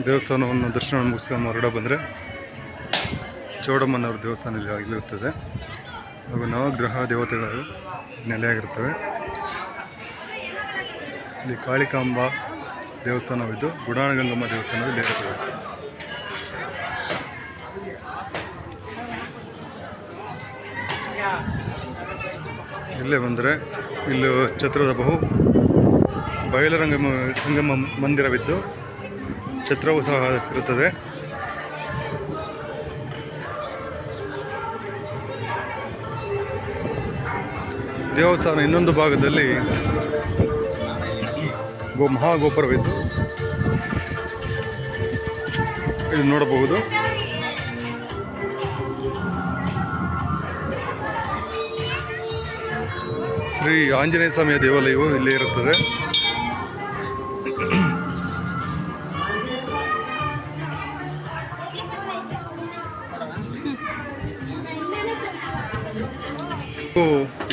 ದೇವಸ್ಥಾನವನ್ನು ದರ್ಶನ ಮುಗಿಸ್ಕೊಂಡು ಹೊರಗಡೆ ಬಂದರೆ ಚೌಡಮ್ಮನವ್ರ ದೇವಸ್ಥಾನ ಇಲ್ಲಿರುತ್ತದೆ ಹಾಗೂ ನವಗ್ರಹ ದೇವತೆಗಳು ನೆಲೆಯಾಗಿರ್ತವೆ. ಇಲ್ಲಿ ಕಾಳಿಕಾಂಬ ದೇವಸ್ಥಾನವಿದ್ದು ಗುಡಾಣಗಂಗಮ್ಮ ದೇವಸ್ಥಾನದಲ್ಲಿ ಇರುತ್ತದೆ. ಇಲ್ಲೇ ಬಂದರೆ ಇಲ್ಲಿ ಛತ್ರದ ಬಯಲುರಂಗಮ ಮಂದಿರವಿದ್ದು ಛತ್ರವೂ ಸಹ ಇರುತ್ತದೆ. ದೇವಸ್ಥಾನ ಇನ್ನೊಂದು ಭಾಗದಲ್ಲಿ ಮಹಾಗೋಪುರವಿದ್ದು ಇದು ನೋಡಬಹುದು. ಶ್ರೀ ಆಂಜನೇಯ ಸ್ವಾಮಿಯ ದೇವಾಲಯವು ಇಲ್ಲೇ ಇರುತ್ತದೆ.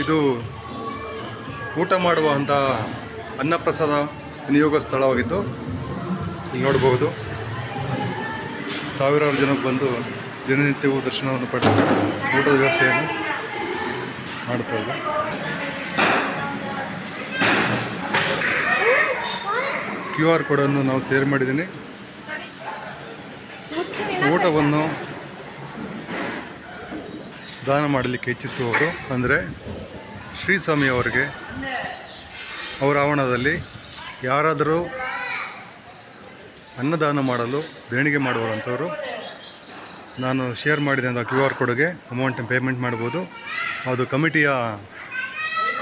ಇದು ಊಟ ಮಾಡುವಂಥ ಅನ್ನಪ್ರಸಾದ ವಿನಿಯೋಗ ಸ್ಥಳವಾಗಿದ್ದು ಇಲ್ಲಿ ನೋಡಬಹುದು. ಸಾವಿರಾರು ಜನಕ್ಕೆ ಬಂದು ದಿನನಿತ್ಯವೂ ದರ್ಶನವನ್ನು ಪಡೆದು ಊಟದ ವ್ಯವಸ್ಥೆಯನ್ನು ಮಾಡುತ್ತಾರೆ. QR ಕೋಡನ್ನು ನಾವು ಶೇರ್ ಮಾಡಿದ್ದೀನಿ. ಊಟವನ್ನು ದಾನ ಮಾಡಲಿಕ್ಕೆ ಇಚ್ಛಿಸುವವರು ಅಂದರೆ ಶ್ರೀಸ್ವಾಮಿಯವರಿಗೆ ಅವರ ಆವರಣದಲ್ಲಿ ಯಾರಾದರೂ ಅನ್ನದಾನ ಮಾಡಲು ದೇಣಿಗೆ ಮಾಡುವಂಥವರು ನಾನು ಶೇರ್ ಮಾಡಿದಂಥ QR ಕೋಡ್ಗೆ ಅಮೌಂಟ್ ಪೇಮೆಂಟ್ ಮಾಡ್ಬೋದು. ಅದು ಕಮಿಟಿಯ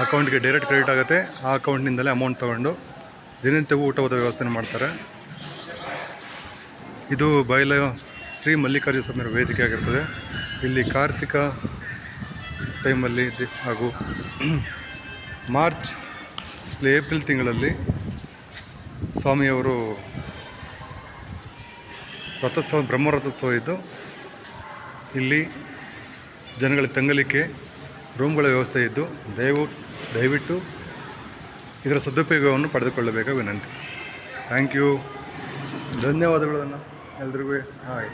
ಅಕೌಂಟ್ಗೆ ಡೈರೆಕ್ಟ್ ಕ್ರೆಡಿಟ್ ಆಗುತ್ತೆ. ಆ ಅಕೌಂಟ್ನಿಂದಲೇ ಅಮೌಂಟ್ ತೊಗೊಂಡು ದಿನನಿತ್ಯವೂ ಊಟದ ವ್ಯವಸ್ಥೆ ಮಾಡ್ತಾರೆ. ಇದು ಶ್ರೀ ಮಲ್ಲಿಕಾರ್ಜುನ ಸ್ವಾಮಿಯವರ ವೇದಿಕೆ ಆಗಿರ್ತದೆ. ಇಲ್ಲಿ ಕಾರ್ತಿಕ ಟೈಮಲ್ಲಿ ಹಾಗೂ ಮಾರ್ಚ್ ಏಪ್ರಿಲ್ ತಿಂಗಳಲ್ಲಿ ಸ್ವಾಮಿಯವರು ರಥೋತ್ಸವ ಬ್ರಹ್ಮರಥೋತ್ಸವ ಇದ್ದು ಇಲ್ಲಿ ಜನಗಳಿಗೆ ತಂಗಲಿಕ್ಕೆ ರೂಮ್ಗಳ ವ್ಯವಸ್ಥೆ ಇದ್ದು ದಯವಿಟ್ಟು ಇದರ ಸದುಪಯೋಗವನ್ನು ಪಡೆದುಕೊಳ್ಳಬೇಕಾದ ವಿನಂತಿ. Thank you. ಧನ್ಯವಾದಗಳನ್ನು ಎಲ್ರಿಗೂ. ಹಾಯ್.